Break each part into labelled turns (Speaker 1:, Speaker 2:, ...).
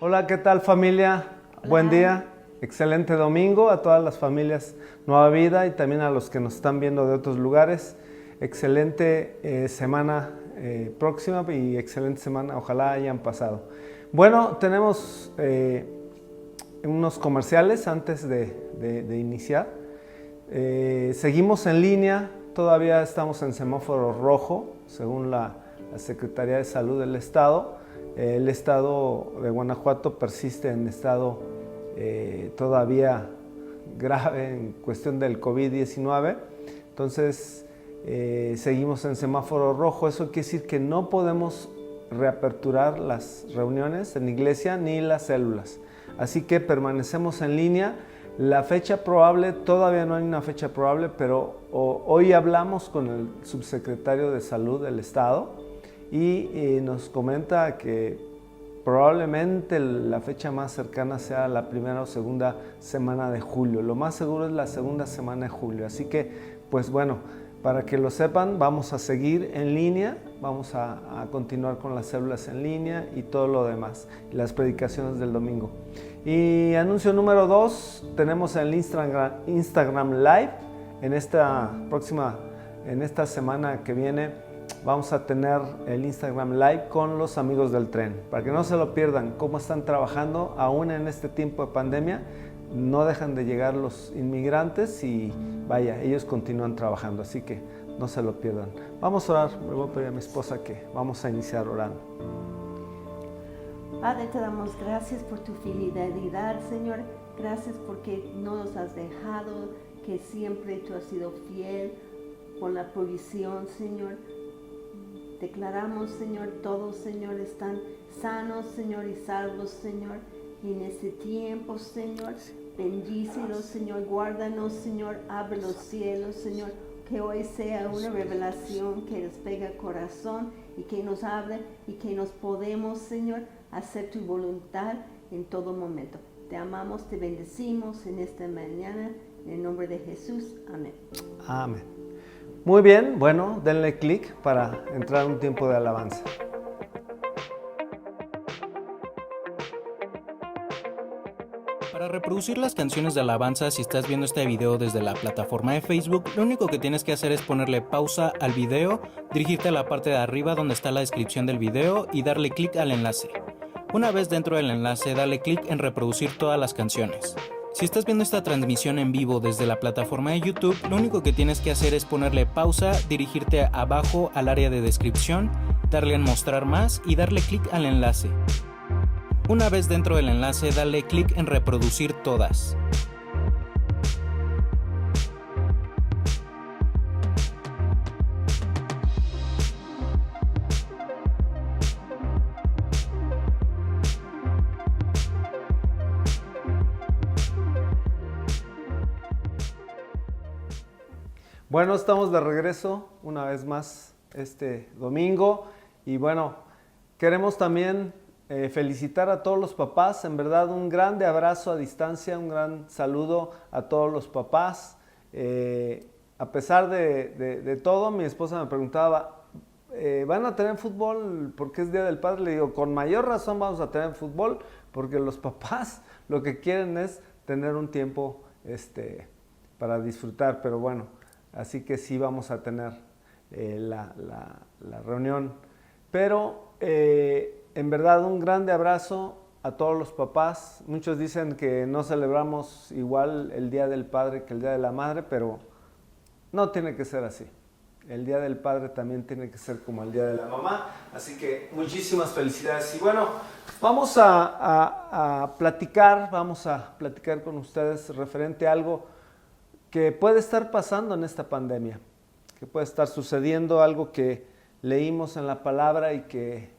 Speaker 1: Hola, ¿qué tal familia?
Speaker 2: Hola.
Speaker 1: Buen día, excelente domingo a todas las familias Nueva Vida y también a los que nos están viendo de otros lugares. Excelente semana próxima y excelente semana, ojalá hayan pasado. Bueno, tenemos unos comerciales antes de iniciar. Seguimos en línea, todavía estamos en semáforo rojo, según la Secretaría de Salud del Estado. El estado de Guanajuato persiste en estado todavía grave en cuestión del COVID-19. Entonces, seguimos en semáforo rojo. Eso quiere decir que no podemos reaperturar las reuniones en iglesia ni las células. Así que permanecemos en línea. La fecha probable, todavía no hay una fecha probable, pero hoy hablamos con el subsecretario de Salud del Estado y nos comenta que probablemente la fecha más cercana sea la primera o segunda semana de julio. Lo más seguro es la segunda semana de julio. Así que, pues bueno, para que lo sepan, vamos a seguir en línea, vamos a continuar con las células en línea y todo lo demás, las predicaciones del domingo. Y anuncio número 2, tenemos el Instagram Live en esta semana que viene. Vamos a tener el Instagram Live con los amigos del tren, para que no se lo pierdan, cómo están trabajando aún en este tiempo de pandemia. No dejan de llegar los inmigrantes y vaya, ellos continúan trabajando, así que no se lo pierdan. Vamos a orar, me voy a pedir a mi esposa que vamos a iniciar orando.
Speaker 2: Padre, te damos gracias por tu fidelidad, Señor. Gracias porque no nos has dejado, que siempre tú has sido fiel por la provisión, Señor. Declaramos, Señor, todos, Señor, están sanos, Señor, y salvos, Señor. Y en este tiempo, Señor, bendícelos, Señor, guárdanos, Señor, abre los cielos, Señor. Que hoy sea una revelación que despega el corazón y que nos abre y que nos podemos, Señor, hacer tu voluntad en todo momento. Te amamos, te bendecimos en esta mañana, en el nombre de Jesús. Amén.
Speaker 1: Amén. Muy bien, bueno, denle clic para entrar en un tiempo de alabanza.
Speaker 3: Para reproducir las canciones de alabanza, si estás viendo este video desde la plataforma de Facebook, lo único que tienes que hacer es ponerle pausa al video, dirigirte a la parte de arriba donde está la descripción del video y darle clic al enlace. Una vez dentro del enlace, dale clic en reproducir todas las canciones. Si estás viendo esta transmisión en vivo desde la plataforma de YouTube, lo único que tienes que hacer es ponerle pausa, dirigirte abajo al área de descripción, darle en mostrar más y darle clic al enlace. Una vez dentro del enlace, dale clic en reproducir todas.
Speaker 1: Bueno, estamos de regreso una vez más este domingo y bueno, queremos también felicitar a todos los papás, en verdad un grande abrazo a distancia, un gran saludo a todos los papás. A pesar de todo, mi esposa me preguntaba, ¿van a tener fútbol porque es Día del Padre? Le digo, con mayor razón vamos a tener fútbol porque los papás lo que quieren es tener un tiempo para disfrutar, pero bueno, así que sí vamos a tener la reunión. Pero en verdad un grande abrazo a todos los papás. Muchos dicen que no celebramos igual el Día del Padre que el Día de la Madre, pero no tiene que ser así. El Día del Padre también tiene que ser como el Día de la Mamá. Así que muchísimas felicidades. Y bueno, vamos a platicar con ustedes referente a algo que puede estar pasando en esta pandemia, que puede estar sucediendo, algo que leímos en la palabra y que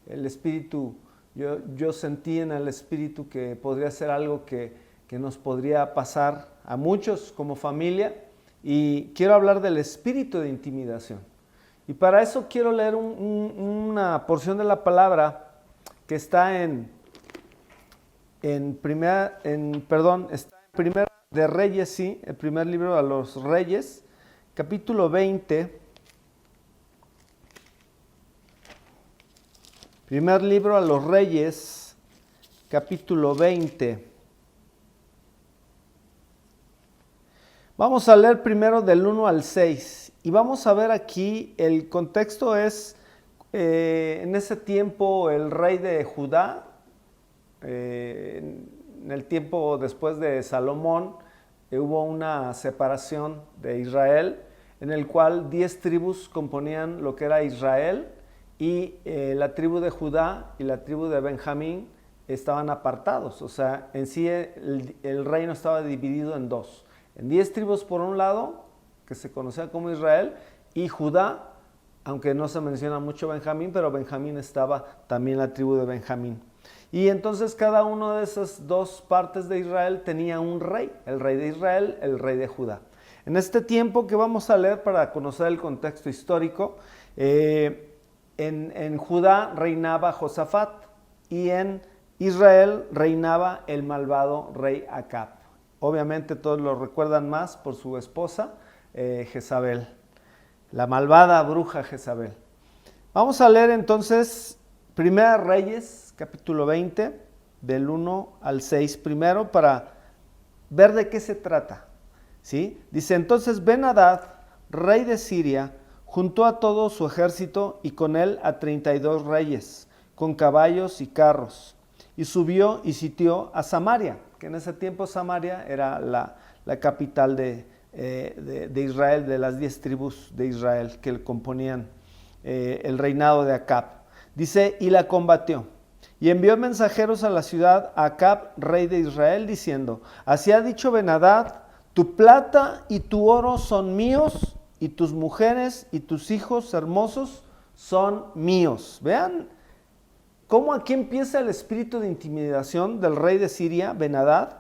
Speaker 1: el Espíritu, yo sentí en el Espíritu que podría ser algo que nos podría pasar a muchos como familia, y quiero hablar del espíritu de intimidación. Y para eso quiero leer una porción de la palabra que está en Primera de Reyes, sí, el primer libro a los Reyes, capítulo 20. Primer libro a los Reyes, capítulo 20. Vamos a leer primero del 1 al 6 y vamos a ver aquí, el contexto es, en ese tiempo el rey de Judá, en el tiempo después de Salomón, hubo una separación de Israel, en el cual 10 tribus componían lo que era Israel, y la tribu de Judá y la tribu de Benjamín estaban apartados. O sea, en sí el reino estaba dividido en dos. En 10 tribus por un lado, que se conocía como Israel, y Judá, aunque no se menciona mucho Benjamín, pero Benjamín estaba también la tribu de Benjamín. Y entonces cada una de esas dos partes de Israel tenía un rey, el rey de Israel, el rey de Judá. En este tiempo que vamos a leer para conocer el contexto histórico, en Judá reinaba Josafat y en Israel reinaba el malvado rey Acab. Obviamente todos lo recuerdan más por su esposa Jezabel, la malvada bruja Jezabel. Vamos a leer entonces Primera Reyes, capítulo 20, del 1 al 6 primero, para ver de qué se trata. ¿Sí? Dice, entonces Ben-Hadad, rey de Siria, juntó a todo su ejército y con él a 32 reyes, con caballos y carros, y subió y sitió a Samaria, que en ese tiempo Samaria era la capital de Israel, de las 10 tribus de Israel que componían el reinado de Acab. Dice, y la combatió, y envió mensajeros a la ciudad a Acab, rey de Israel, diciendo, así ha dicho Ben-Hadad, tu plata y tu oro son míos, y tus mujeres y tus hijos hermosos son míos. Vean cómo aquí empieza el espíritu de intimidación del rey de Siria, Ben-Hadad,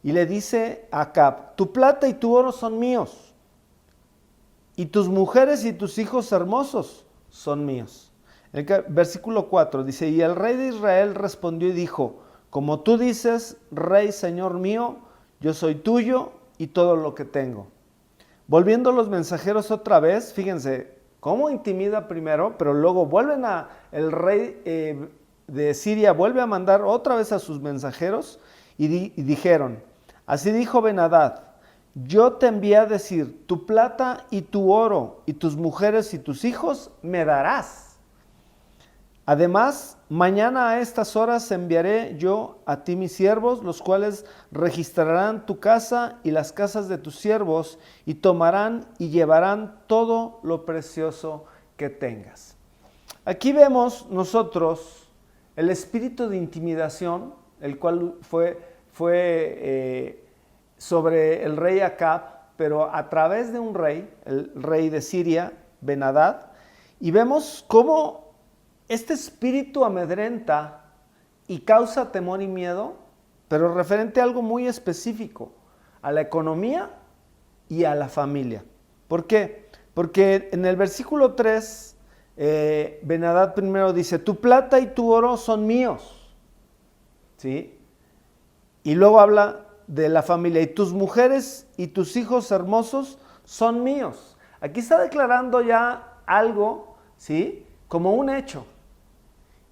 Speaker 1: y le dice a Acab, tu plata y tu oro son míos, y tus mujeres y tus hijos hermosos son míos. El versículo 4 dice, y el rey de Israel respondió y dijo, como tú dices, rey, señor mío, yo soy tuyo y todo lo que tengo. Volviendo los mensajeros otra vez, fíjense cómo intimida primero, pero luego el rey de Siria vuelve a mandar otra vez a sus mensajeros y dijeron, así dijo Ben-Hadad, yo te envié a decir, tu plata y tu oro y tus mujeres y tus hijos me darás. Además, mañana a estas horas enviaré yo a ti mis siervos, los cuales registrarán tu casa y las casas de tus siervos, y tomarán y llevarán todo lo precioso que tengas. Aquí vemos nosotros el espíritu de intimidación, el cual fue sobre el rey Acab, pero a través de un rey, el rey de Siria, Ben-Hadad, y vemos cómo este espíritu amedrenta y causa temor y miedo, pero referente a algo muy específico, a la economía y a la familia. ¿Por qué? Porque en el versículo 3, Ben-Hadad primero dice, tu plata y tu oro son míos, ¿sí? Y luego habla de la familia, y tus mujeres y tus hijos hermosos son míos. Aquí está declarando ya algo, ¿sí?, como un hecho.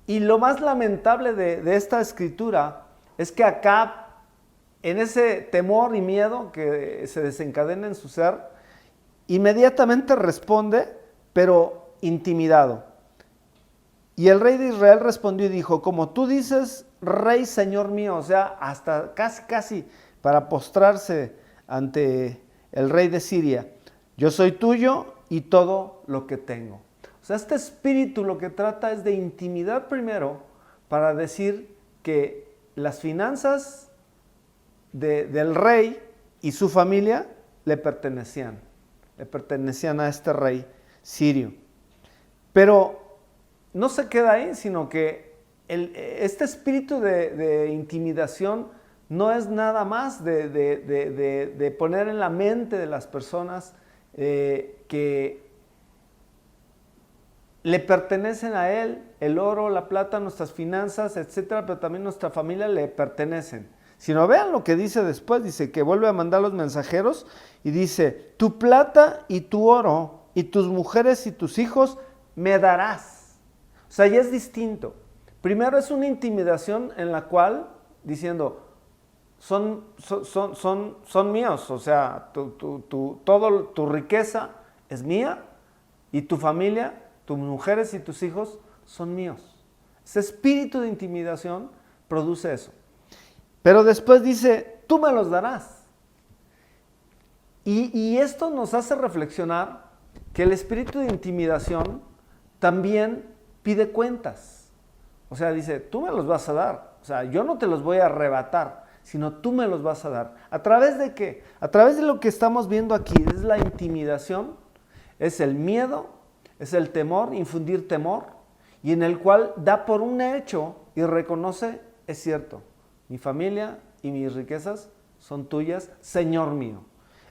Speaker 1: Y lo más lamentable de esta escritura es que Acab, en ese temor y miedo que se desencadena en su ser, inmediatamente responde, pero intimidado. Y el rey de Israel respondió y dijo, como tú dices, rey, señor mío, o sea, hasta casi para postrarse ante el rey de Siria, yo soy tuyo y todo lo que tengo. O sea, este espíritu lo que trata es de intimidar primero para decir que las finanzas del rey y su familia le pertenecían a este rey sirio. Pero no se queda ahí, sino que este espíritu de intimidación no es nada más de poner en la mente de las personas que le pertenecen a él, el oro, la plata, nuestras finanzas, etcétera, pero también nuestra familia le pertenecen. Si no, vean lo que dice después, dice que vuelve a mandar los mensajeros y dice, tu plata y tu oro y tus mujeres y tus hijos me darás. O sea, ya es distinto. Primero es una intimidación en la cual diciendo, son míos, o sea, toda tu riqueza es mía y tu familia, tus mujeres y tus hijos son míos. Ese espíritu de intimidación produce eso. Pero después dice, tú me los darás. Y esto nos hace reflexionar que el espíritu de intimidación también pide cuentas. O sea, dice, tú me los vas a dar. O sea, yo no te los voy a arrebatar, sino tú me los vas a dar. ¿A través de qué? A través de lo que estamos viendo aquí, es la intimidación, es el miedo, es el temor, infundir temor, y en el cual da por un hecho y reconoce, es cierto, mi familia y mis riquezas son tuyas, Señor mío.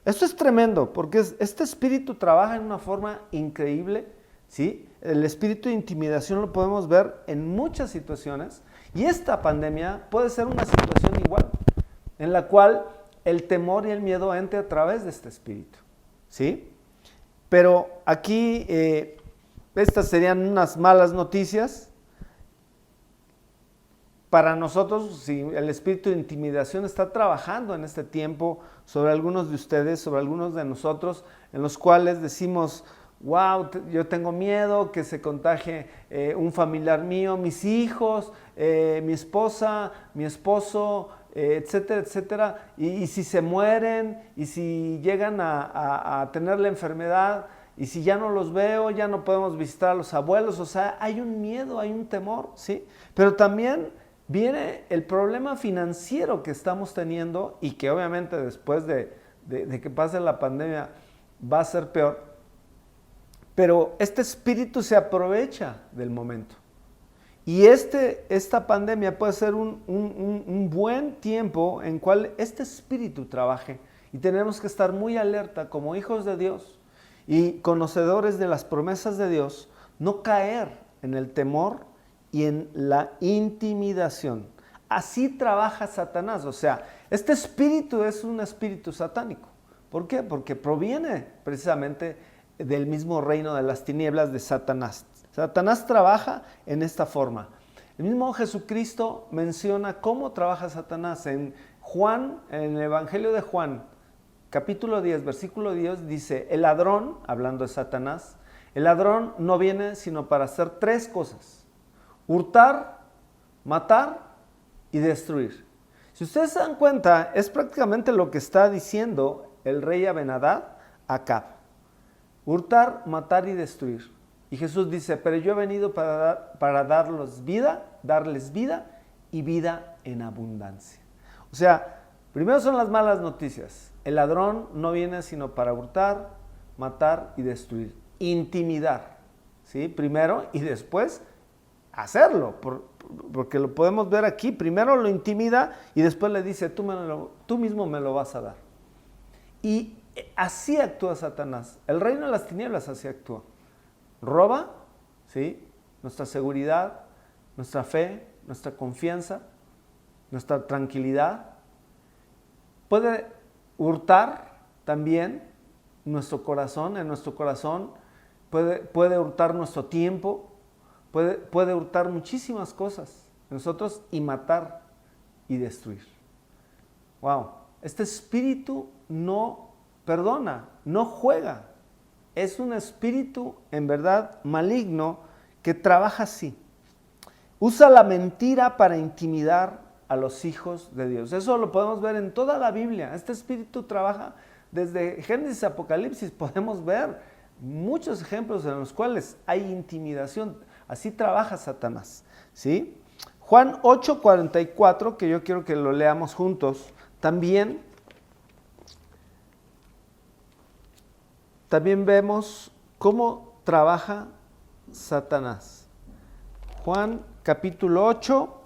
Speaker 1: Esto es tremendo, porque este espíritu trabaja en una forma increíble, ¿sí? El espíritu de intimidación lo podemos ver en muchas situaciones, y esta pandemia puede ser una situación igual, en la cual el temor y el miedo entre a través de este espíritu, ¿sí? Pero aquí, estas serían unas malas noticias. Para nosotros, si el espíritu de intimidación está trabajando en este tiempo sobre algunos de ustedes, sobre algunos de nosotros, en los cuales decimos, wow, yo tengo miedo que se contagie un familiar mío, mis hijos, mi esposa, mi esposo, etcétera, etcétera, y si se mueren, y si llegan a tener la enfermedad, y si ya no los veo, ya no podemos visitar a los abuelos, o sea, hay un miedo, hay un temor, ¿sí? Pero también viene el problema financiero que estamos teniendo y que obviamente después de que pase la pandemia va a ser peor. Pero este espíritu se aprovecha del momento. Y esta pandemia puede ser un buen tiempo en cual este espíritu trabaje. Y tenemos que estar muy alerta como hijos de Dios y conocedores de las promesas de Dios, no caer en el temor y en la intimidación. Así trabaja Satanás. O sea, este espíritu es un espíritu satánico. ¿Por qué? Porque proviene precisamente del mismo reino de las tinieblas de Satanás. Satanás trabaja en esta forma. El mismo Jesucristo menciona cómo trabaja Satanás. En Juan, en el Evangelio de Juan, capítulo 10, versículo 10, dice, el ladrón, hablando de Satanás, el ladrón no viene sino para hacer tres cosas: hurtar, matar y destruir. Si ustedes se dan cuenta, es prácticamente lo que está diciendo el rey Aben-Hadad a Acab. Hurtar, matar y destruir. Y Jesús dice, pero yo he venido para darles vida y vida en abundancia. O sea, primero son las malas noticias. El ladrón no viene sino para hurtar, matar y destruir. Intimidar, ¿sí? Primero y después hacerlo, porque lo podemos ver aquí. Primero lo intimida y después le dice, tú mismo me lo vas a dar. Y así actúa Satanás. El reino de las tinieblas así actúa. Roba, ¿sí?, nuestra seguridad, nuestra fe, nuestra confianza, nuestra tranquilidad. Puede hurtar también nuestro corazón. En nuestro corazón puede hurtar nuestro tiempo, puede hurtar muchísimas cosas en nosotros y matar y destruir. Wow, este espíritu no perdona, no juega. Es un espíritu en verdad maligno que trabaja así. Usa la mentira para intimidar a los hijos de Dios. Eso lo podemos ver en toda la Biblia. Este espíritu trabaja desde Génesis a Apocalipsis. Podemos ver muchos ejemplos en los cuales hay intimidación. Así trabaja Satanás, ¿sí? Juan 8:44, que yo quiero que lo leamos juntos, también vemos cómo trabaja Satanás. Juan capítulo 8.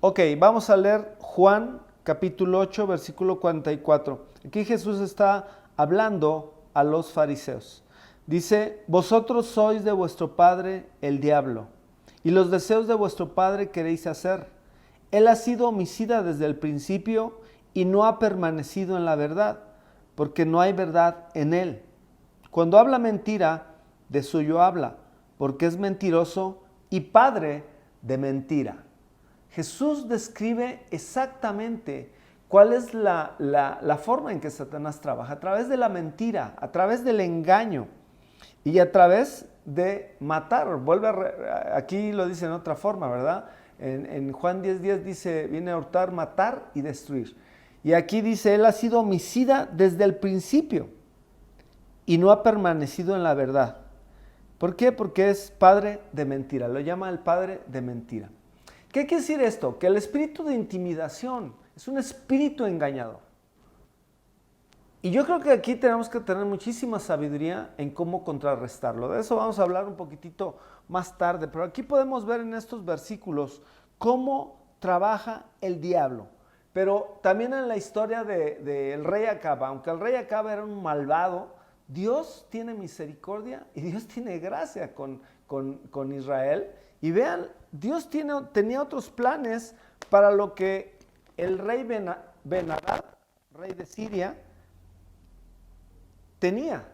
Speaker 1: Ok, vamos a leer Juan capítulo 8, versículo 44. Aquí Jesús está hablando a los fariseos. Dice, vosotros sois de vuestro padre el diablo, y los deseos de vuestro padre queréis hacer. Él ha sido homicida desde el principio y no ha permanecido en la verdad, porque no hay verdad en él. Cuando habla mentira, de suyo habla, porque es mentiroso y padre de mentira. Jesús describe exactamente cuál es la forma en que Satanás trabaja, a través de la mentira, a través del engaño y a través de matar. Aquí lo dice en otra forma, ¿verdad? En Juan 10:10 dice, viene a hurtar, matar y destruir. Y aquí dice, él ha sido homicida desde el principio y no ha permanecido en la verdad. ¿Por qué? Porque es padre de mentira, lo llama el padre de mentira. ¿Qué quiere decir esto? Que el espíritu de intimidación es un espíritu engañador. Y yo creo que aquí tenemos que tener muchísima sabiduría en cómo contrarrestarlo. De eso vamos a hablar un poquitito más tarde, pero aquí podemos ver en estos versículos cómo trabaja el diablo. Pero también en la historia del rey Acab, aunque el rey Acab era un malvado, Dios tiene misericordia y Dios tiene gracia con Israel. Y vean, Dios tenía otros planes para lo que el rey Ben-Hadad, rey de Siria, tenía.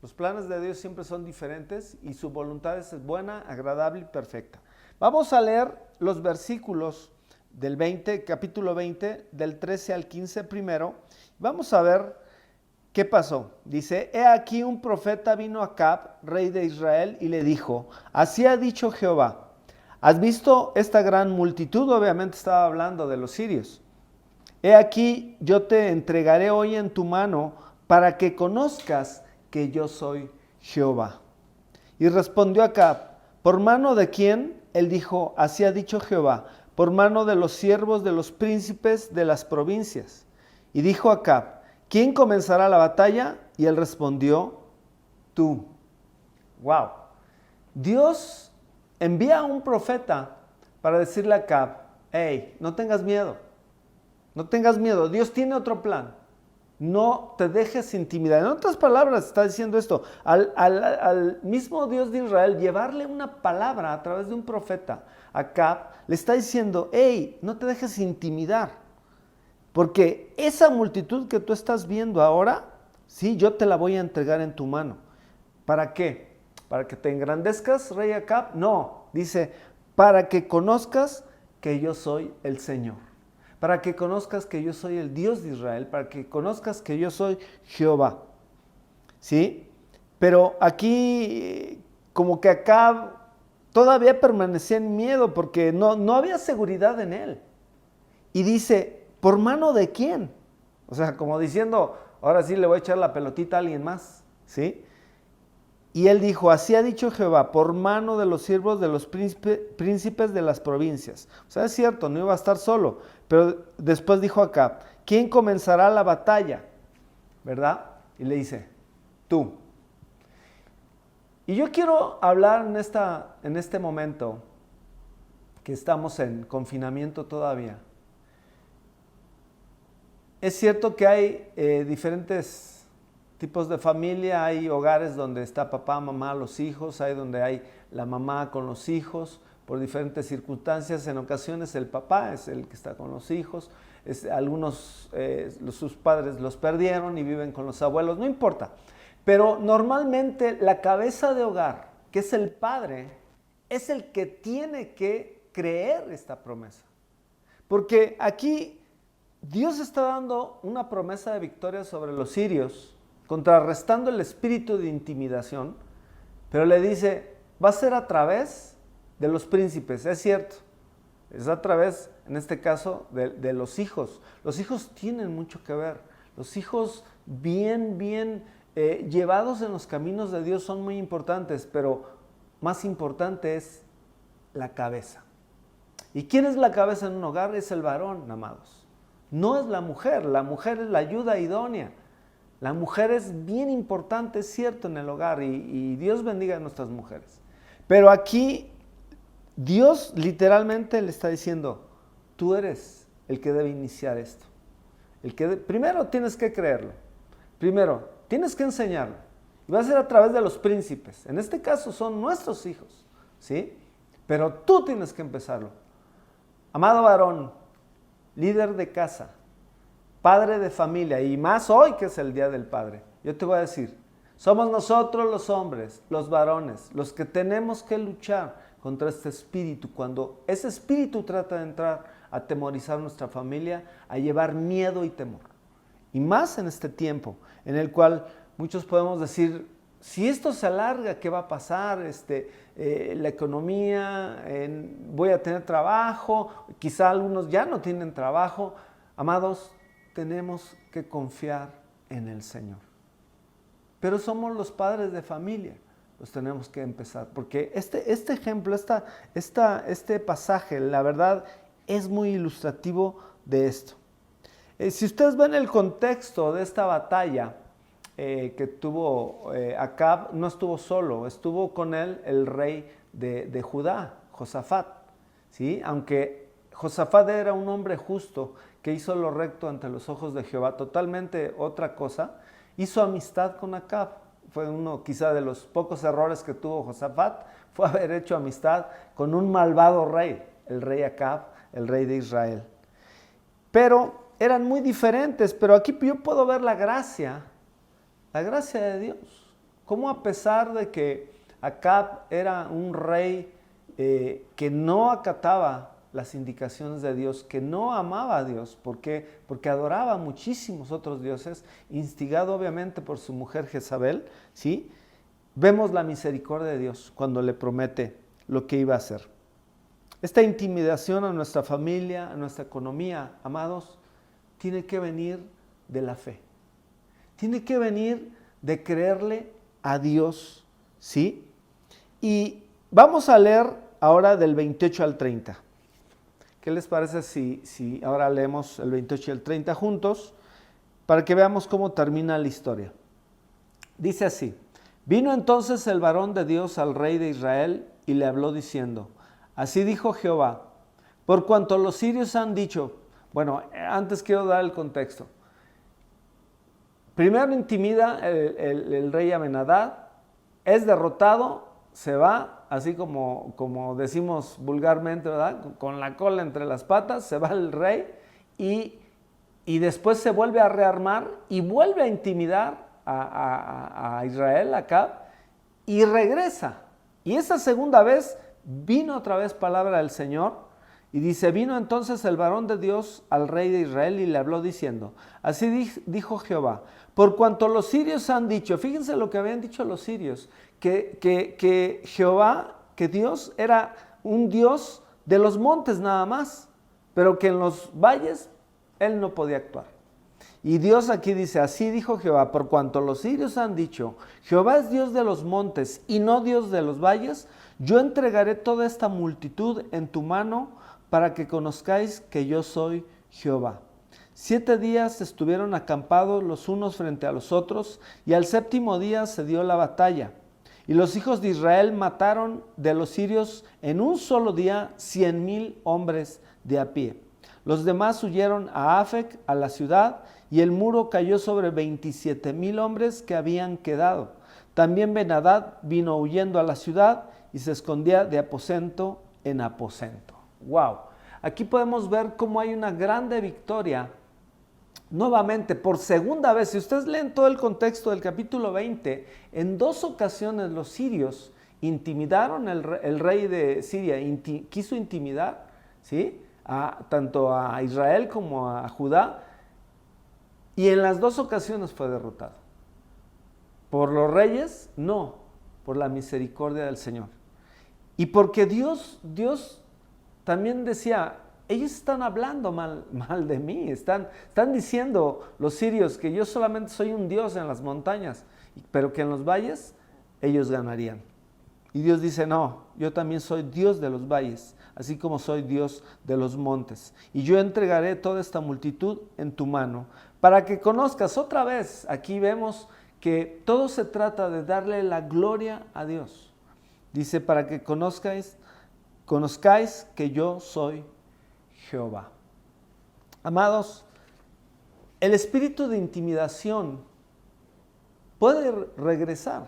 Speaker 1: Los planes de Dios siempre son diferentes y su voluntad es buena, agradable y perfecta. Vamos a leer los versículos del capítulo 20, del 13 al 15 primero. Vamos a ver qué pasó. Dice, he aquí un profeta vino a Acab, rey de Israel, y le dijo, así ha dicho Jehová, ¿has visto esta gran multitud? Obviamente estaba hablando de los sirios. He aquí yo te entregaré hoy en tu mano para que conozcas que yo soy Jehová. Y respondió Acab, ¿por mano de quién? Él dijo, así ha dicho Jehová, por mano de los siervos de los príncipes de las provincias. Y dijo Acab, ¿quién comenzará la batalla? Y él respondió, tú. Wow. Dios envía a un profeta para decirle a Acab, hey, no tengas miedo. No tengas miedo. Dios tiene otro plan. No te dejes intimidar. En otras palabras está diciendo esto. Al mismo Dios de Israel, llevarle una palabra a través de un profeta a Acab, le está diciendo, hey, no te dejes intimidar. Porque esa multitud que tú estás viendo ahora, sí, yo te la voy a entregar en tu mano. ¿Para qué? ¿Para que te engrandezcas, rey Acab? No, dice, para que conozcas que yo soy el Señor. Para que conozcas que yo soy el Dios de Israel, para que conozcas que yo soy Jehová. ¿Sí? Pero aquí como que Acab todavía permanecía en miedo porque no había seguridad en él. Y dice, ¿por mano de quién? O sea, como diciendo, ahora sí le voy a echar la pelotita a alguien más, ¿sí? Y él dijo, así ha dicho Jehová, por mano de los siervos de los príncipes de las provincias. O sea, es cierto, no iba a estar solo, pero después dijo Acab, ¿quién comenzará la batalla? ¿Verdad? Y le dice, tú. Y yo quiero hablar en este momento, que estamos en confinamiento todavía. Es cierto que hay diferentes tipos de familia, hay hogares donde está papá, mamá, los hijos, hay donde hay la mamá con los hijos, por diferentes circunstancias. En ocasiones el papá es el que está con los hijos, algunos sus padres los perdieron y viven con los abuelos, no importa. Pero normalmente la cabeza de hogar, que es el padre, es el que tiene que creer esta promesa. Porque aquí Dios está dando una promesa de victoria sobre los sirios, contrarrestando el espíritu de intimidación, pero le dice, va a ser a través de los príncipes, es cierto, es a través, en este caso, de los hijos. Los hijos tienen mucho que ver, los hijos bien llevados en los caminos de Dios son muy importantes, pero más importante es la cabeza. ¿Y quién es la cabeza en un hogar? Es el varón, amados. No es la mujer es la ayuda idónea. La mujer es bien importante, es cierto, en el hogar y Dios bendiga a nuestras mujeres. Pero aquí Dios literalmente le está diciendo, tú eres el que debe iniciar esto. Primero tienes que creerlo, primero tienes que enseñarlo. Y va a ser a través de los príncipes. En este caso son nuestros hijos, ¿sí? Pero tú tienes que empezarlo. Amado varón, líder de casa, padre de familia, y más hoy que es el Día del Padre, yo te voy a decir, somos nosotros los hombres, los varones, los que tenemos que luchar contra este espíritu. Cuando ese espíritu trata de entrar a atemorizar nuestra familia, a llevar miedo y temor. Y más en este tiempo en el cual muchos podemos decir, si esto se alarga, ¿qué va a pasar? La economía, voy a tener trabajo, quizá algunos ya no tienen trabajo. Amados, tenemos que confiar en el Señor. Pero somos los padres de familia, pues tenemos que empezar, porque este ejemplo, este pasaje, la verdad, es muy ilustrativo de esto. Si ustedes ven el contexto de esta batalla que tuvo Acab, no estuvo solo, estuvo con él el rey de Judá, Josafat, ¿sí? Aunque Josafat era un hombre justo que hizo lo recto ante los ojos de Jehová, totalmente otra cosa, hizo amistad con Acab. Fue uno quizá de los pocos errores que tuvo Josafat, fue haber hecho amistad con un malvado rey, el rey Acab, el rey de Israel. Pero eran muy diferentes, pero aquí yo puedo ver la gracia de Dios. Cómo a pesar de que Acab era un rey que no acataba las indicaciones de Dios, que no amaba a Dios, ¿por qué? Porque adoraba muchísimos otros dioses, instigado obviamente por su mujer Jezabel, ¿sí? Vemos la misericordia de Dios cuando le promete lo que iba a hacer. Esta intimidación a nuestra familia, a nuestra economía, amados, tiene que venir de la fe. Tiene que venir de creerle a Dios, ¿sí? Y vamos a leer ahora del 28 al 30. ¿Qué les parece si ahora leemos el 28 y el 30 juntos para que veamos cómo termina la historia? Dice así: vino entonces el varón de Dios al rey de Israel y le habló diciendo, así dijo Jehová, por cuanto los sirios han dicho. Bueno, antes quiero dar el contexto. Primero intimida el rey Amenadab, es derrotado, se va, así como decimos vulgarmente, ¿verdad? Con la cola entre las patas, se va el rey y después se vuelve a rearmar y vuelve a intimidar a Israel, Acab, y regresa. Y esa segunda vez vino otra vez palabra del Señor. Y dice, vino entonces el varón de Dios al rey de Israel y le habló diciendo, así dijo Jehová, por cuanto los sirios han dicho, fíjense lo que habían dicho los sirios, que Jehová, que Dios era un Dios de los montes nada más, pero que en los valles él no podía actuar. Y Dios aquí dice, así dijo Jehová, por cuanto los sirios han dicho, Jehová es Dios de los montes y no Dios de los valles, yo entregaré toda esta multitud en tu mano para que conozcáis que yo soy Jehová. 7 días estuvieron acampados los unos frente a los otros, y al 7º día se dio la batalla. Y los hijos de Israel mataron de los sirios en un solo día 100,000 hombres de a pie. Los demás huyeron a Afec, a la ciudad, y el muro cayó sobre 27,000 hombres que habían quedado. También Ben-Hadad vino huyendo a la ciudad y se escondía de aposento en aposento. ¡Wow! Aquí podemos ver cómo hay una grande victoria. Nuevamente, por segunda vez, si ustedes leen todo el contexto del capítulo 20, en 2 ocasiones los sirios intimidaron, el rey de Siria quiso intimidar, ¿sí? Tanto a Israel como a Judá, y en las 2 ocasiones fue derrotado. ¿Por los reyes? No, por la misericordia del Señor. Y porque Dios también decía, ellos están hablando mal de mí, están diciendo los sirios que yo solamente soy un Dios en las montañas, pero que en los valles ellos ganarían. Y Dios dice, no, yo también soy Dios de los valles, así como soy Dios de los montes. Y yo entregaré toda esta multitud en tu mano, para que conozcas otra vez. Aquí vemos que todo se trata de darle la gloria a Dios. Dice, para que conozcáis que yo soy Jehová. Amados, el espíritu de intimidación puede regresar.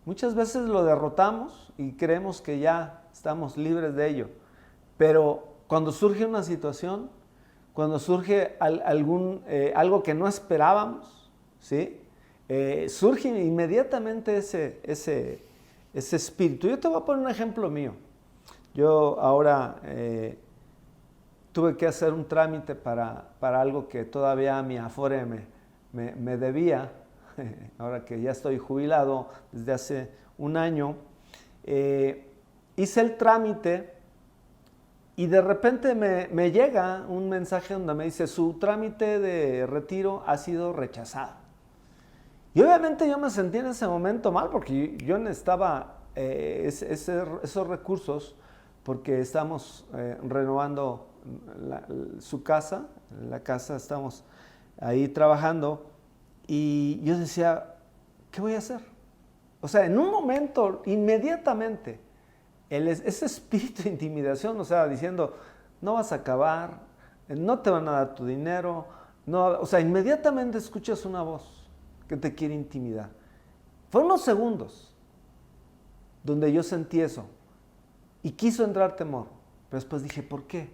Speaker 1: Muchas veces lo derrotamos y creemos que ya estamos libres de ello. Pero cuando surge una situación, cuando surge algo que no esperábamos, ¿sí? Surge inmediatamente ese espíritu. Yo te voy a poner un ejemplo mío. Yo ahora tuve que hacer un trámite para algo que todavía mi Afore me debía, ahora que ya estoy jubilado desde hace un año. Hice el trámite y de repente me llega un mensaje donde me dice: su trámite de retiro ha sido rechazado. Y obviamente yo me sentí en ese momento mal porque yo necesitaba esos recursos porque estamos renovando su casa, en la casa estamos ahí trabajando, y yo decía, ¿qué voy a hacer? O sea, en un momento, inmediatamente, ese espíritu de intimidación, o sea, diciendo, no vas a acabar, no te van a dar tu dinero, no, o sea, inmediatamente escuchas una voz que te quiere intimidar. Fueron unos segundos donde yo sentí eso y quiso entrar temor, pero después dije, ¿por qué?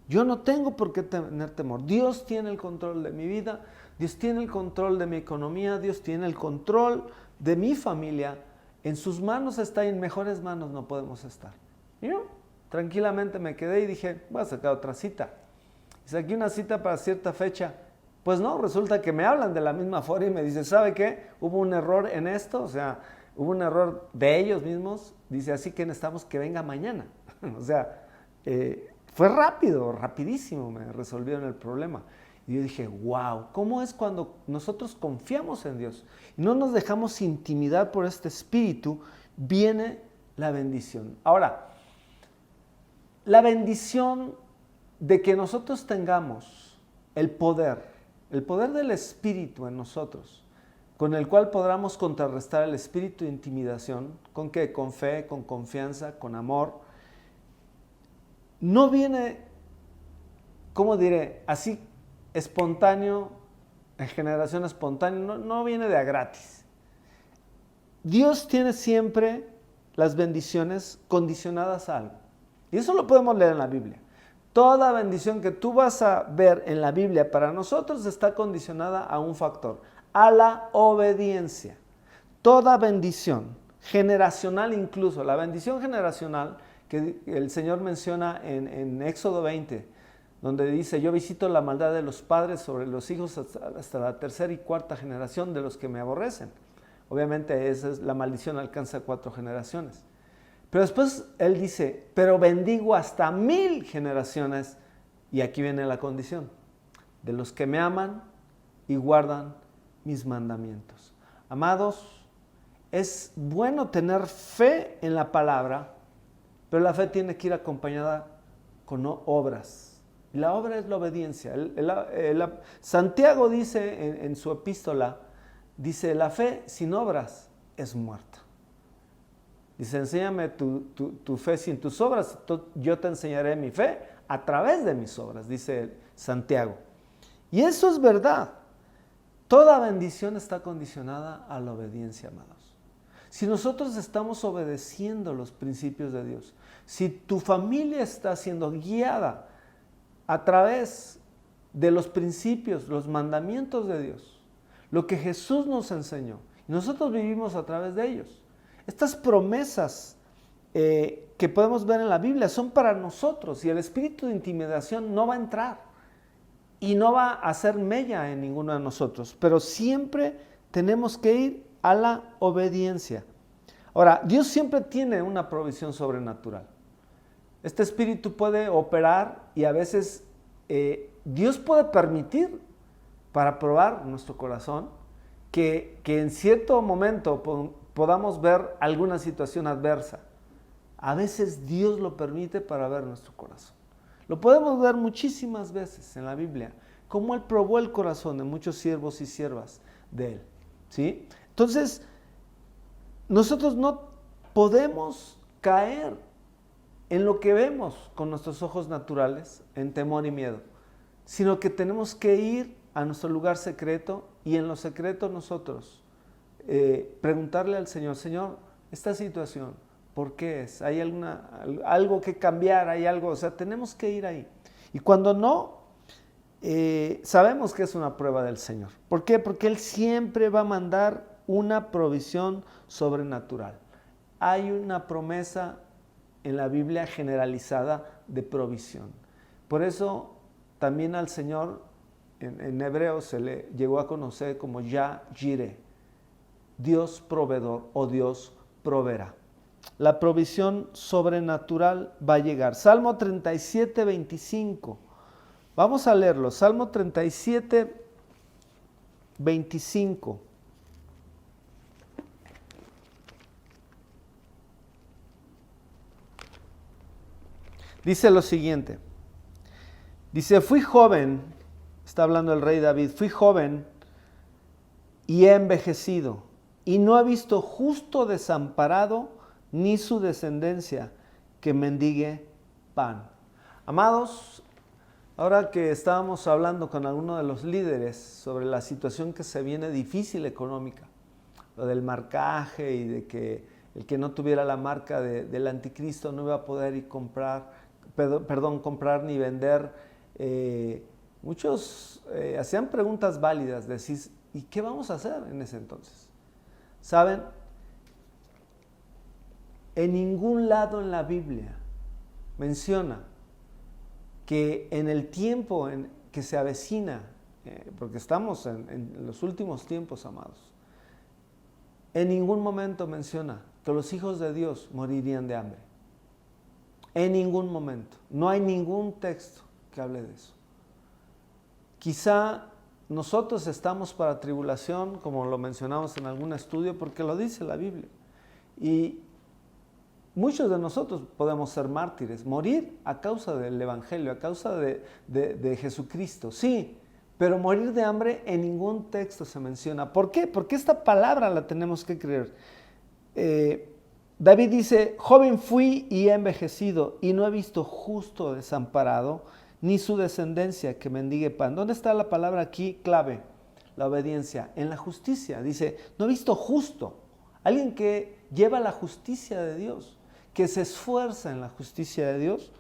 Speaker 1: Yo no tengo por qué tener temor. Dios tiene el control de mi vida, Dios tiene el control de mi economía, Dios tiene el control de mi familia. En sus manos está y en mejores manos no podemos estar. Y yo tranquilamente me quedé y dije, voy a sacar otra cita. Y saqué una cita para cierta fecha. Pues no, resulta que me hablan de la misma forma y me dicen, ¿sabe qué? Hubo un error en esto, o sea, hubo un error de ellos mismos. Dice, así que necesitamos que venga mañana. O sea, fue rápido, rapidísimo, me resolvieron el problema. Y yo dije, wow, ¿cómo es cuando nosotros confiamos en Dios y no nos dejamos intimidar por este espíritu? Viene la bendición. Ahora, la bendición de que nosotros tengamos el poder del espíritu en nosotros, con el cual podamos contrarrestar el espíritu de intimidación. ¿Con qué? Con fe, con confianza, con amor. No viene, ¿cómo diré? Así espontáneo, en generación espontánea, no viene de a gratis. Dios tiene siempre las bendiciones condicionadas a algo. Y eso lo podemos leer en la Biblia. Toda bendición que tú vas a ver en la Biblia para nosotros está condicionada a un factor, a la obediencia. Toda bendición, generacional incluso, la bendición generacional que el Señor menciona en Éxodo 20, donde dice, yo visito la maldad de los padres sobre los hijos hasta la tercera y cuarta generación de los que me aborrecen. Obviamente esa es la maldición, alcanza 4 generaciones. Pero después Él dice, pero bendigo hasta 1000 generaciones, y aquí viene la condición, de los que me aman y guardan mis mandamientos. Amados, es bueno tener fe en la palabra, pero la fe tiene que ir acompañada con obras. Y la obra es la obediencia. Santiago dice en su epístola, dice, la fe sin obras es muerta. Dice, enséñame tu fe sin tus obras, yo te enseñaré mi fe a través de mis obras, dice Santiago. Y eso es verdad. Toda bendición está condicionada a la obediencia, amados. Si nosotros estamos obedeciendo los principios de Dios, si tu familia está siendo guiada a través de los principios, los mandamientos de Dios, lo que Jesús nos enseñó, y nosotros vivimos a través de ellos. Estas promesas que podemos ver en la Biblia son para nosotros, y el espíritu de intimidación no va a entrar y no va a hacer mella en ninguno de nosotros, pero siempre tenemos que ir a la obediencia. Ahora, Dios siempre tiene una provisión sobrenatural. Este espíritu puede operar y a veces Dios puede permitir para probar nuestro corazón que en cierto momento podamos ver alguna situación adversa. A veces Dios lo permite para ver nuestro corazón. Lo podemos ver muchísimas veces en la Biblia, cómo Él probó el corazón de muchos siervos y siervas de Él. ¿Sí? Entonces, nosotros no podemos caer en lo que vemos con nuestros ojos naturales, en temor y miedo, sino que tenemos que ir a nuestro lugar secreto y en lo secreto nosotros preguntarle al Señor, Señor, esta situación, ¿por qué es? ¿Hay algo que cambiar? ¿Hay algo? O sea, tenemos que ir ahí. Y cuando no, sabemos que es una prueba del Señor. ¿Por qué? Porque Él siempre va a mandar una provisión sobrenatural. hay una promesa en la Biblia generalizada de provisión. Por eso también al Señor en hebreo se le llegó a conocer como Yah Jireh, Dios proveedor o Dios proveerá. La provisión sobrenatural va a llegar. Salmo 37, 25. Vamos a leerlo. Salmo 37, 25. Dice lo siguiente. Dice, fui joven, está hablando el rey David, fui joven y he envejecido, y no he visto justo desamparado, ni su descendencia que mendigue pan. Amados, ahora que estábamos hablando con algunos de los líderes sobre la situación que se viene difícil económica, lo del marcaje y de que el que no tuviera la marca del anticristo no iba a poder ir comprar ni vender, muchos hacían preguntas válidas, decir, ¿y qué vamos a hacer en ese entonces? ¿Saben? En ningún lado en la Biblia menciona que en el tiempo en que se avecina, porque estamos en los últimos tiempos, amados, en ningún momento menciona que los hijos de Dios morirían de hambre. En ningún momento. No hay ningún texto que hable de eso. Quizá nosotros estamos para tribulación, como lo mencionamos en algún estudio, porque lo dice la Biblia. Y muchos de nosotros podemos ser mártires, morir a causa del Evangelio, a causa de Jesucristo. Sí, pero morir de hambre en ningún texto se menciona. ¿Por qué? Porque esta palabra la tenemos que creer. David dice, joven fui y he envejecido, y no he visto justo desamparado, ni su descendencia que mendigue pan. ¿Dónde está la palabra aquí clave? La obediencia. En la justicia. Dice, no he visto justo. Alguien que lleva la justicia de Dios, que se esfuerza en la justicia de Dios.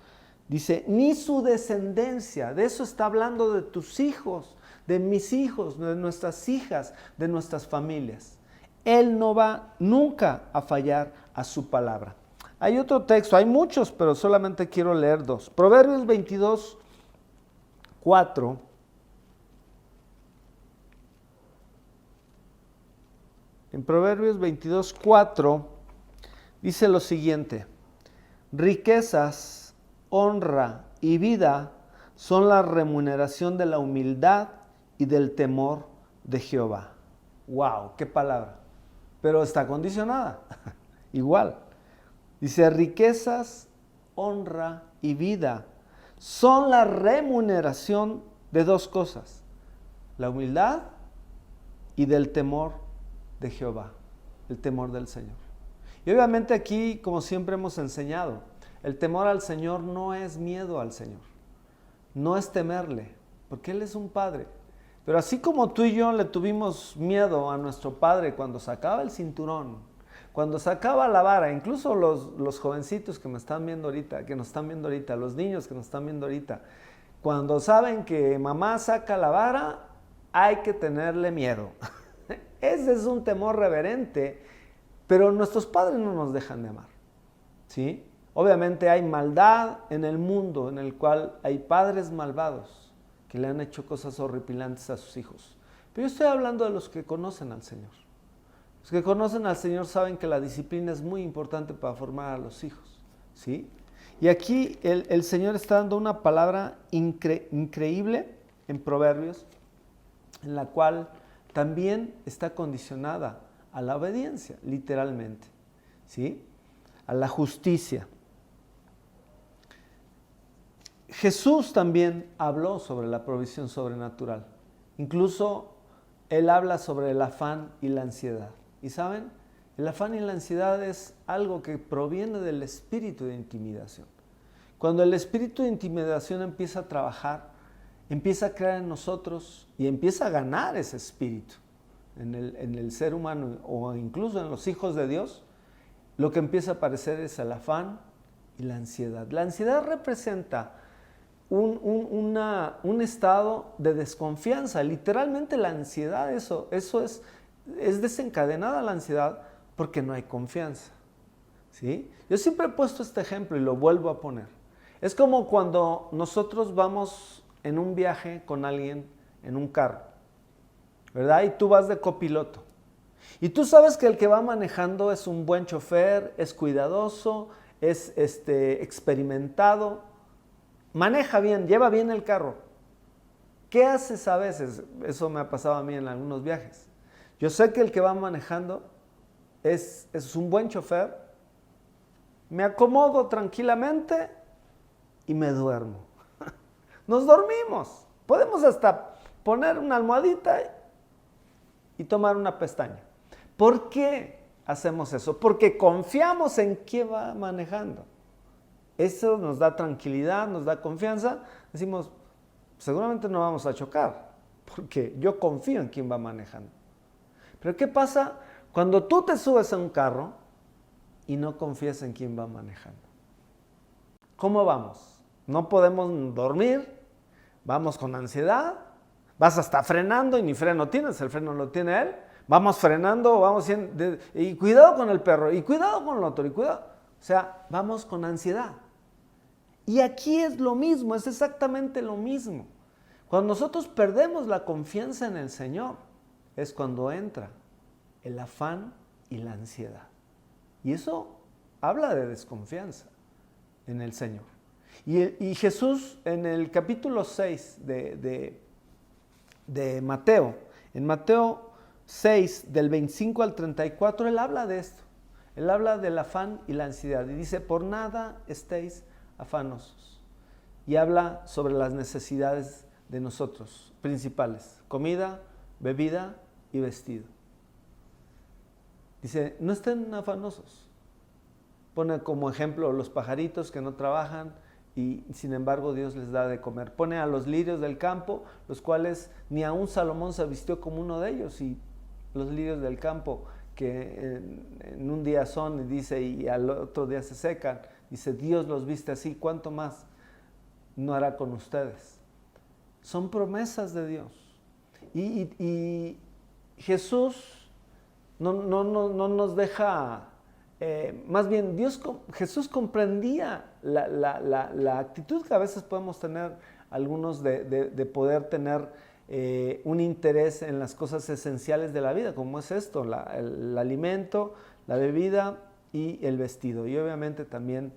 Speaker 1: Dice, ni su descendencia. De eso está hablando, de tus hijos, de mis hijos, de nuestras hijas, de nuestras familias. Él no va nunca a fallar a su palabra. Hay otro texto, hay muchos, pero solamente quiero leer dos. Proverbios 22, 4. En Proverbios 22, 4 dice lo siguiente: riquezas, honra y vida son la remuneración de la humildad y del temor de Jehová. ¡Wow! ¡Qué palabra! Pero está condicionada. Igual. Dice, riquezas, honra y vida son la remuneración de dos cosas: la humildad y del temor de Jehová, el temor del Señor. Y obviamente aquí, como siempre hemos enseñado, el temor al Señor no es miedo al Señor, no es temerle, porque Él es un Padre. Pero así como tú y yo le tuvimos miedo a nuestro Padre cuando sacaba el cinturón, cuando sacaba la vara, incluso los jovencitos que me están viendo ahorita, que nos están viendo ahorita, los niños que nos están viendo ahorita, cuando saben que mamá saca la vara, hay que tenerle miedo. Ese es un temor reverente, pero nuestros padres no nos dejan de amar, ¿sí? Obviamente hay maldad en el mundo en el cual hay padres malvados que le han hecho cosas horripilantes a sus hijos. Pero yo estoy hablando de los que conocen al Señor. Los que conocen al Señor saben que la disciplina es muy importante para formar a los hijos, ¿sí? Y aquí el Señor está dando una palabra increíble en Proverbios, en la cual también está condicionada a la obediencia, literalmente, ¿sí? A la justicia. Jesús también habló sobre la provisión sobrenatural. Incluso Él habla sobre el afán y la ansiedad. ¿Y saben? El afán y la ansiedad es algo que proviene del espíritu de intimidación. Cuando el espíritu de intimidación empieza a trabajar, empieza a crear en nosotros y empieza a ganar ese espíritu en el ser humano o incluso en los hijos de Dios, lo que empieza a aparecer es el afán y la ansiedad. La ansiedad representa un estado de desconfianza. Literalmente la ansiedad, eso es desencadenada la ansiedad porque no hay confianza. ¿sí? Yo siempre he puesto este ejemplo y lo vuelvo a poner. Es como cuando nosotros vamos en un viaje con alguien en un carro, ¿verdad? Y tú vas de copiloto. Y tú sabes que el que va manejando es un buen chofer, es cuidadoso, es experimentado, maneja bien, lleva bien el carro. ¿Qué haces a veces? Eso me ha pasado a mí en algunos viajes. Yo sé que el que va manejando es un buen chofer, me acomodo tranquilamente y me duermo. Nos dormimos. Podemos hasta poner una almohadita y tomar una pestaña. ¿Por qué hacemos eso? Porque confiamos en quién va manejando. Eso nos da tranquilidad, nos da confianza. Decimos, seguramente no vamos a chocar, porque yo confío en quién va manejando. Pero ¿qué pasa cuando tú te subes a un carro y no confías en quién va manejando? ¿Cómo vamos? No podemos dormir, vamos con ansiedad, vas hasta frenando y ni freno tienes, el freno lo tiene él. Vamos frenando, vamos y cuidado con el perro, y cuidado con el otro, y cuidado. O sea, vamos con ansiedad. Y aquí es lo mismo, es exactamente lo mismo. Cuando nosotros perdemos la confianza en el Señor, es cuando entra el afán y la ansiedad. Y eso habla de desconfianza en el Señor. Y Jesús en el capítulo 6 de Mateo, en Mateo 6, del 25 al 34, él habla de esto. Él habla del afán y la ansiedad. Y dice, por nada estéis afanosos. Y habla sobre las necesidades de nosotros, principales. Comida, bebida y vestido. Dice, no estén afanosos. Pone como ejemplo los pajaritos que no trabajan y sin embargo Dios les da de comer. Pone a los lirios del campo, los cuales ni aun Salomón se vistió como uno de ellos. Y los lirios del campo que en un día son, y dice, y al otro día se secan. Dice, Dios los viste así, ¿cuánto más no hará con ustedes? Son promesas de Dios. Y Jesús no nos deja, más bien Jesús comprendía la actitud que a veces podemos tener algunos de poder tener un interés en las cosas esenciales de la vida, como es esto, el alimento, la bebida y el vestido. Y obviamente también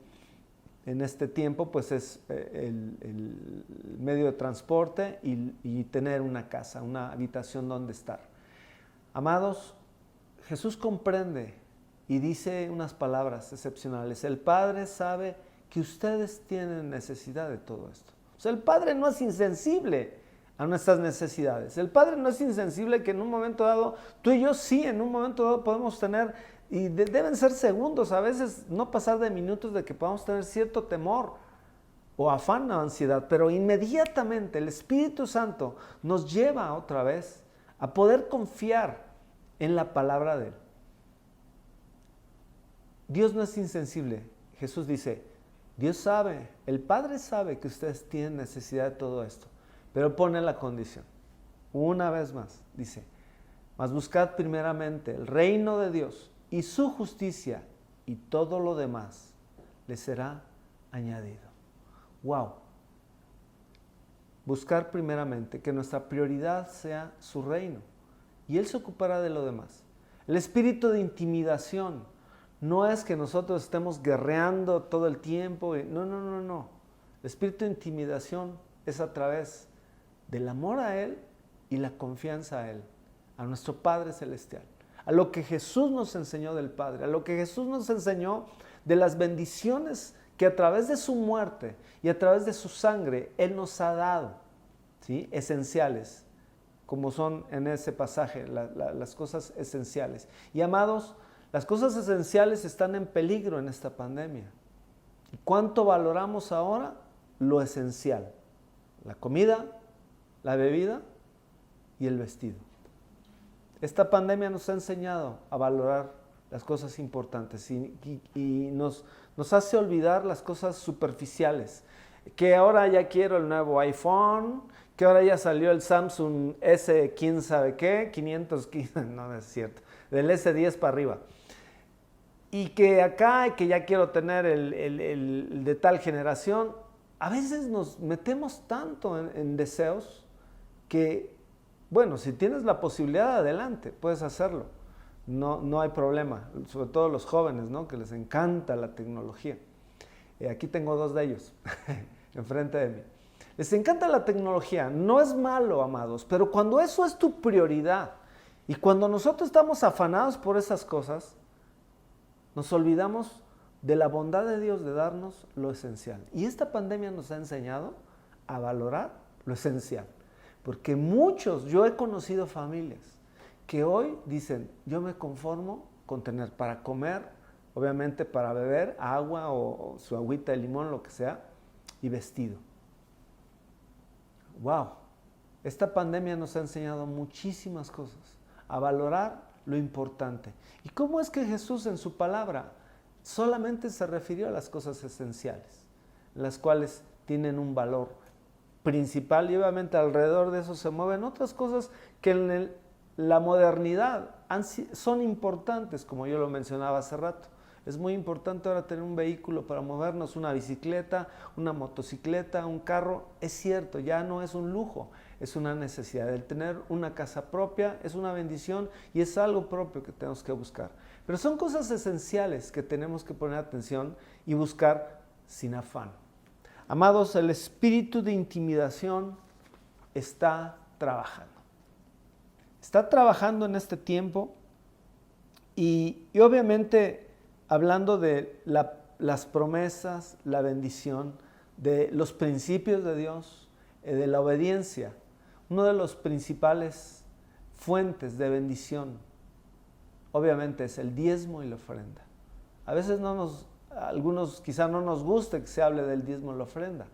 Speaker 1: en este tiempo pues es el medio de transporte y tener una casa, una habitación donde estar. Amados, Jesús comprende y dice unas palabras excepcionales. El Padre sabe que ustedes tienen necesidad de todo esto. O sea, el Padre no es insensible a nuestras necesidades. El Padre no es insensible que en un momento dado, tú y yo sí, en un momento dado podemos tener, y deben ser segundos, a veces no pasar de minutos de que podamos tener cierto temor o afán o ansiedad, pero inmediatamente el Espíritu Santo nos lleva otra vez a poder confiar en la palabra de Él. Dios no es insensible. Jesús dice, Dios sabe, el Padre sabe que ustedes tienen necesidad de todo esto, pero pone la condición. Una vez más, dice, mas buscad primeramente el reino de Dios y su justicia, y todo lo demás les será añadido. ¡Wow! Buscar primeramente que nuestra prioridad sea su reino, y Él se ocupará de lo demás. El espíritu de intimidación no es que nosotros estemos guerreando todo el tiempo. No. El espíritu de intimidación es a través del amor a Él y la confianza a Él, a nuestro Padre Celestial, a lo que Jesús nos enseñó del Padre, a lo que Jesús nos enseñó de las bendiciones que a través de su muerte y a través de su sangre Él nos ha dado, ¿sí? Esenciales, como son en ese pasaje las cosas esenciales. Y amados, las cosas esenciales están en peligro en esta pandemia. ¿Cuánto valoramos ahora lo esencial? La comida, la bebida y el vestido. Esta pandemia nos ha enseñado a valorar las cosas importantes y nos hace olvidar las cosas superficiales. Que ahora ya quiero el nuevo iPhone, que ahora ya salió el Samsung S, quién sabe qué, 515, no es cierto, del S10 para arriba. y que acá, y que ya quiero tener el de tal generación. A veces nos metemos tanto en deseos que, bueno, si tienes la posibilidad, adelante, puedes hacerlo. No hay problema, sobre todo los jóvenes, ¿no? Que les encanta la tecnología. Aquí tengo dos de ellos, enfrente de mí. Les encanta la tecnología, no es malo, amados, pero cuando eso es tu prioridad y cuando nosotros estamos afanados por esas cosas, nos olvidamos de la bondad de Dios de darnos lo esencial. Y esta pandemia nos ha enseñado a valorar lo esencial. Porque muchos, yo he conocido familias que hoy dicen, yo me conformo con tener para comer, obviamente para beber agua o su agüita de limón, lo que sea, y vestido. Wow, esta pandemia nos ha enseñado muchísimas cosas, a valorar lo importante. ¿Y cómo es que Jesús en su palabra solamente se refirió a las cosas esenciales, las cuales tienen un valor principal y obviamente alrededor de eso se mueven otras cosas que en la modernidad son importantes, como yo lo mencionaba hace rato? Es muy importante ahora tener un vehículo para movernos, una bicicleta, una motocicleta, un carro. Es cierto, ya no es un lujo, es una necesidad. El tener una casa propia es una bendición y es algo propio que tenemos que buscar. Pero son cosas esenciales que tenemos que poner atención y buscar sin afán. Amados, el espíritu de intimidación está trabajando. Está trabajando en este tiempo y obviamente hablando de las promesas, la bendición, de los principios de Dios, de la obediencia. Una de las principales fuentes de bendición, obviamente, es el diezmo y la ofrenda. A veces algunos quizá no nos guste que se hable del diezmo y la ofrenda.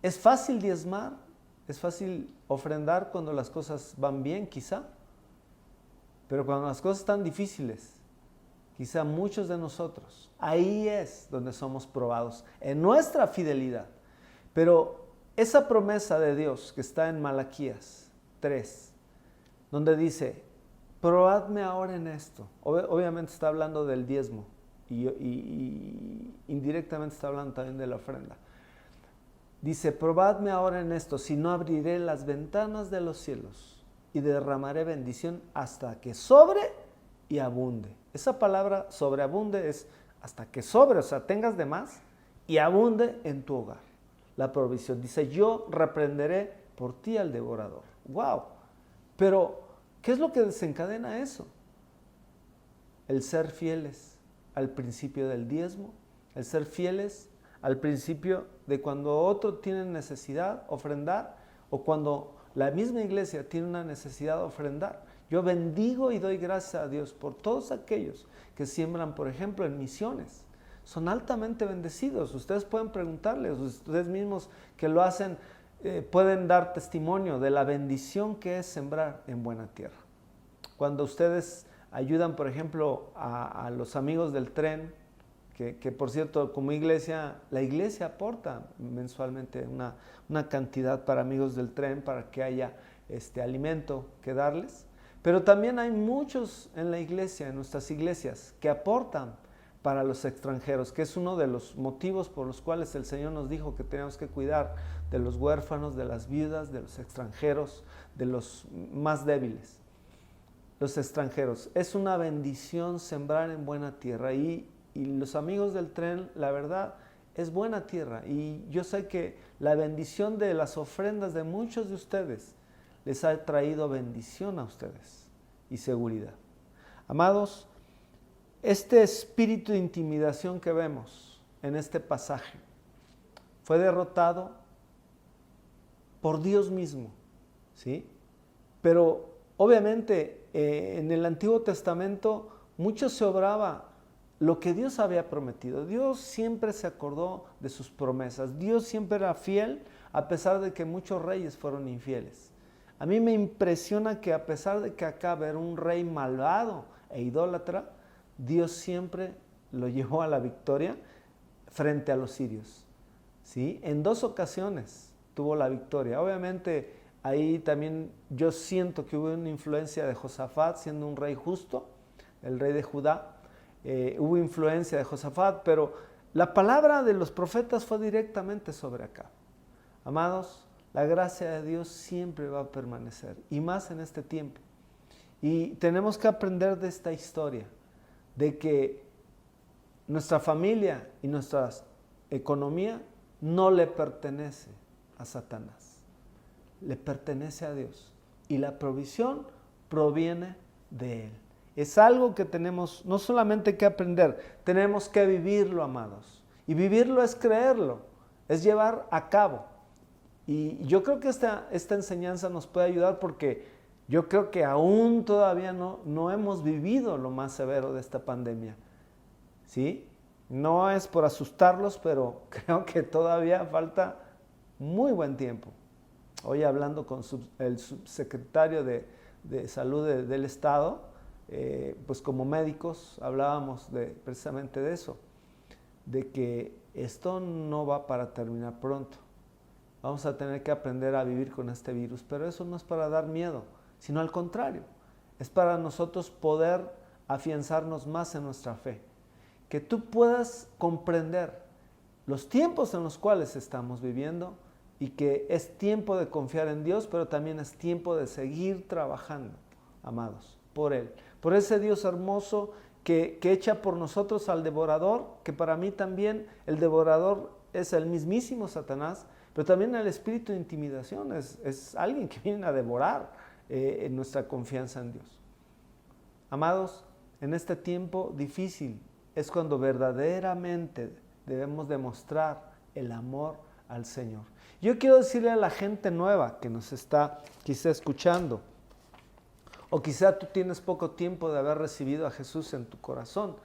Speaker 1: Es fácil diezmar, es fácil ofrendar cuando las cosas van bien, quizá. Pero cuando las cosas están difíciles, quizá muchos de nosotros, ahí es donde somos probados, en nuestra fidelidad. Pero esa promesa de Dios que está en Malaquías 3, donde dice, probadme ahora en esto. Obviamente está hablando del diezmo y indirectamente está hablando también de la ofrenda. Dice, probadme ahora en esto, si no abriré las ventanas de los cielos y derramaré bendición hasta que sobre y abunde. Esa palabra sobreabunde es hasta que sobre, o sea, tengas de más y abunde en tu hogar. La provisión. Dice, yo reprenderé por ti al devorador. ¡Wow! Pero, ¿qué es lo que desencadena eso? El ser fieles al principio del diezmo, el ser fieles al principio de cuando otro tiene necesidad, ofrendar, o cuando la misma iglesia tiene una necesidad de ofrendar. Yo bendigo y doy gracias a Dios por todos aquellos que siembran, por ejemplo, en misiones. Son altamente bendecidos. Ustedes pueden preguntarles, ustedes mismos que lo hacen, pueden dar testimonio de la bendición que es sembrar en buena tierra. Cuando ustedes ayudan, por ejemplo, a los amigos del tren, que por cierto, como iglesia, la iglesia aporta mensualmente una cantidad para amigos del tren, para que haya alimento que darles. Pero también hay muchos en la iglesia, en nuestras iglesias, que aportan para los extranjeros, que es uno de los motivos por los cuales el Señor nos dijo que tenemos que cuidar de los huérfanos, de las viudas, de los extranjeros, de los más débiles. Los extranjeros. Es una bendición sembrar en buena tierra y los amigos del tren, la verdad, es buena tierra. Y yo sé que la bendición de las ofrendas de muchos de ustedes les ha traído bendición a ustedes y seguridad. Amados, este espíritu de intimidación que vemos en este pasaje fue derrotado por Dios mismo, ¿sí? Pero obviamente en el Antiguo Testamento mucho se obraba lo que Dios había prometido. Dios siempre se acordó de sus promesas. Dios siempre era fiel a pesar de que muchos reyes fueron infieles. A mí me impresiona que a pesar de que acá era un rey malvado e idólatra, Dios siempre lo llevó a la victoria frente a los sirios, ¿sí? En 2 ocasiones tuvo la victoria. Obviamente ahí también yo siento que hubo una influencia de Josafat siendo un rey justo, el rey de Judá. hubo influencia de Josafat, pero la palabra de los profetas fue directamente sobre Acab. Amados, la gracia de Dios siempre va a permanecer, y más en este tiempo. Y tenemos que aprender de esta historia, de que nuestra familia y nuestra economía no le pertenece a Satanás, le pertenece a Dios, y la provisión proviene de Él. Es algo que tenemos no solamente que aprender, tenemos que vivirlo, amados. Y vivirlo es creerlo, es llevar a cabo. Y yo creo que esta enseñanza nos puede ayudar, porque yo creo que aún todavía no hemos vivido lo más severo de esta pandemia. ¿Sí? No es por asustarlos, pero creo que todavía falta muy buen tiempo. Hoy hablando con el subsecretario de Salud del Estado, pues como médicos hablábamos precisamente de eso, de que esto no va para terminar pronto. Vamos a tener que aprender a vivir con este virus, pero eso no es para dar miedo, sino al contrario, es para nosotros poder afianzarnos más en nuestra fe. Que tú puedas comprender los tiempos en los cuales estamos viviendo, y que es tiempo de confiar en Dios, pero también es tiempo de seguir trabajando, amados, por Él. Por ese Dios hermoso que echa por nosotros al devorador, que para mí también el devorador es el mismísimo Satanás, pero también el espíritu de intimidación es alguien que viene a devorar en nuestra confianza en Dios. Amados, en este tiempo difícil es cuando verdaderamente debemos demostrar el amor al Señor. Yo quiero decirle a la gente nueva que nos está quizá escuchando, o quizá tú tienes poco tiempo de haber recibido a Jesús en tu corazón,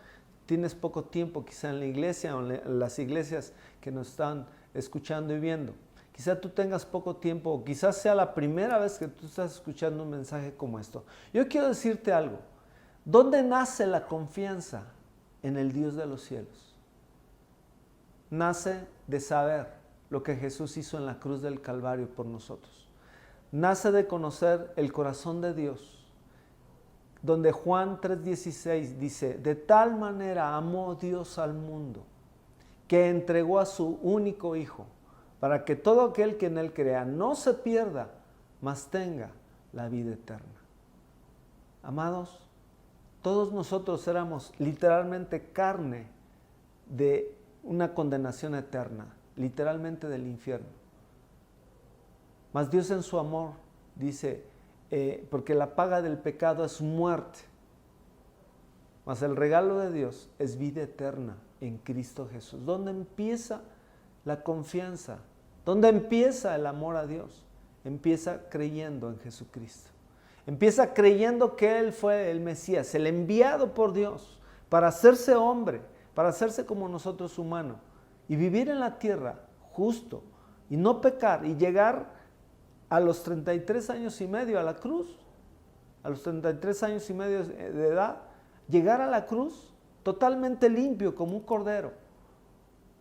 Speaker 1: tienes poco tiempo quizá en la iglesia o en las iglesias que nos están escuchando y viendo. Quizá tú tengas poco tiempo, o quizás sea la primera vez que tú estás escuchando un mensaje como esto. Yo quiero decirte algo. ¿Dónde nace la confianza en el Dios de los cielos? Nace de saber lo que Jesús hizo en la cruz del Calvario por nosotros. Nace de conocer el corazón de Dios, donde Juan 3:16 dice: de tal manera amó Dios al mundo, que entregó a su único Hijo, para que todo aquel que en Él crea no se pierda, mas tenga la vida eterna. Amados, todos nosotros éramos literalmente carne de una condenación eterna, literalmente del infierno. Mas Dios en su amor dice, porque la paga del pecado es muerte, mas el regalo de Dios es vida eterna en Cristo Jesús. ¿Dónde empieza la confianza? ¿Dónde empieza el amor a Dios? Empieza creyendo en Jesucristo. Empieza creyendo que Él fue el Mesías, el enviado por Dios para hacerse hombre, para hacerse como nosotros humano y vivir en la tierra justo y no pecar y llegar a los 33 años y medio a la cruz, a los 33 años y medio de edad, llegar a la cruz totalmente limpio como un cordero,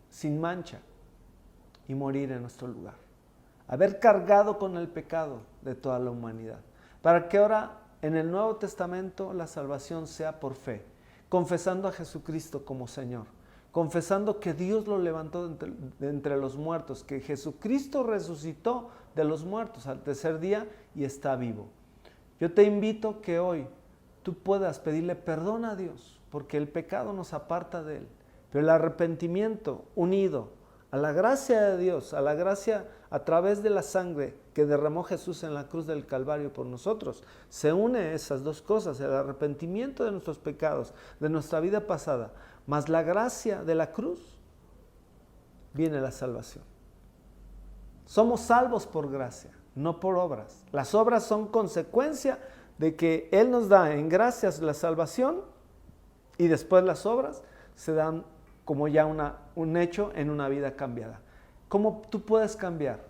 Speaker 1: sin mancha, y morir en nuestro lugar. Haber cargado con el pecado de toda la humanidad, para que ahora en el Nuevo Testamento la salvación sea por fe, confesando a Jesucristo como Señor, confesando que Dios lo levantó de entre los muertos, que Jesucristo resucitó de los muertos al tercer día y está vivo. Yo te invito que hoy tú puedas pedirle perdón a Dios, porque el pecado nos aparta de Él, pero el arrepentimiento unido a la gracia de Dios, a la gracia a través de la sangre que derramó Jesús en la cruz del Calvario por nosotros, se une esas dos cosas, el arrepentimiento de nuestros pecados, de nuestra vida pasada, más la gracia de la cruz, viene la salvación. Somos salvos por gracia, no por obras. Las obras son consecuencia de que Él nos da en gracias la salvación, y después las obras se dan como ya un hecho en una vida cambiada. ¿Cómo tú puedes cambiar?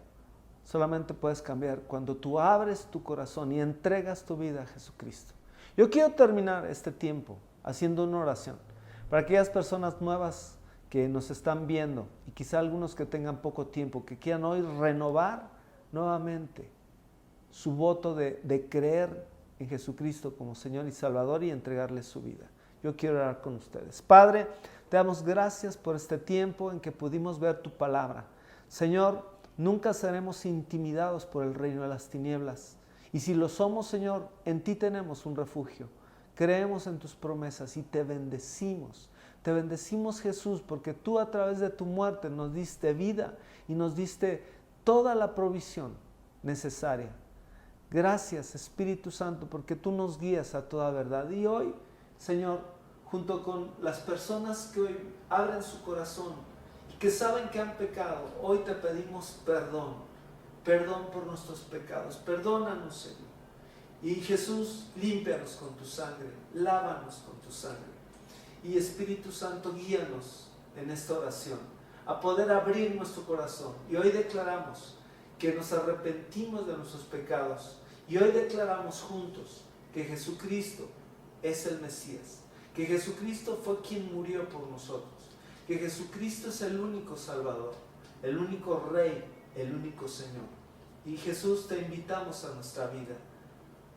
Speaker 1: Solamente puedes cambiar cuando tú abres tu corazón y entregas tu vida a Jesucristo. Yo quiero terminar este tiempo haciendo una oración para aquellas personas nuevas que nos están viendo y quizá algunos que tengan poco tiempo, que quieran hoy renovar nuevamente su voto de creer en Jesucristo como Señor y Salvador y entregarle su vida. yo quiero orar con ustedes. Padre, te damos gracias por este tiempo en que pudimos ver tu palabra. Señor, nunca seremos intimidados por el reino de las tinieblas. Y si lo somos, Señor, en ti tenemos un refugio. Creemos en tus promesas y te bendecimos. Te bendecimos, Jesús, porque tú a través de tu muerte nos diste vida y nos diste toda la provisión necesaria. Gracias, Espíritu Santo, porque tú nos guías a toda verdad. Y hoy, Señor, junto con las personas que hoy abren su corazón y que saben que han pecado, hoy te pedimos perdón. Perdón por nuestros pecados. Perdónanos, Señor. Y Jesús, límpianos con tu sangre. Lávanos con tu sangre. Y Espíritu Santo, guíanos en esta oración a poder abrir nuestro corazón. Y hoy declaramos que nos arrepentimos de nuestros pecados. Y hoy declaramos juntos que Jesucristo es el Mesías. Que Jesucristo fue quien murió por nosotros. Que Jesucristo es el único Salvador, el único Rey, el único Señor. Y Jesús, te invitamos a nuestra vida.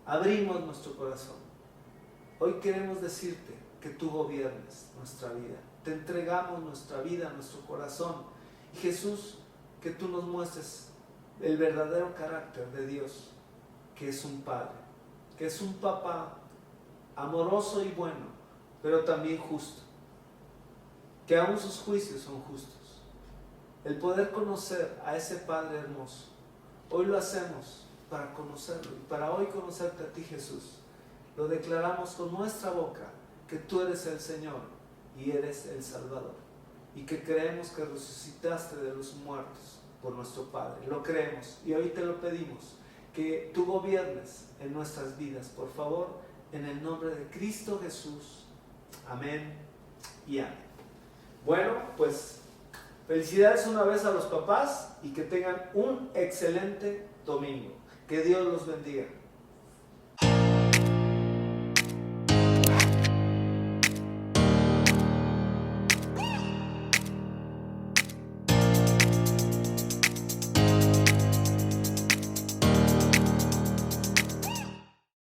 Speaker 1: Abrimos nuestro corazón. Hoy queremos decirte que tú gobiernes nuestra vida. Te entregamos nuestra vida, nuestro corazón. Y Jesús, que tú nos muestres el verdadero carácter de Dios, que es un Padre, que es un Papá amoroso y bueno, pero también justo, que aún sus juicios son justos. El poder conocer a ese Padre hermoso, hoy lo hacemos para conocerlo y para hoy conocerte a ti, Jesús. Lo declaramos con nuestra boca, que tú eres el Señor y eres el Salvador, y que creemos que resucitaste de los muertos por nuestro Padre. Lo creemos y hoy te lo pedimos, que tú gobiernes en nuestras vidas, por favor, en el nombre de Cristo Jesús. Amén y amén. Bueno, pues felicidades una vez a los papás y que tengan un excelente domingo. Que Dios los bendiga.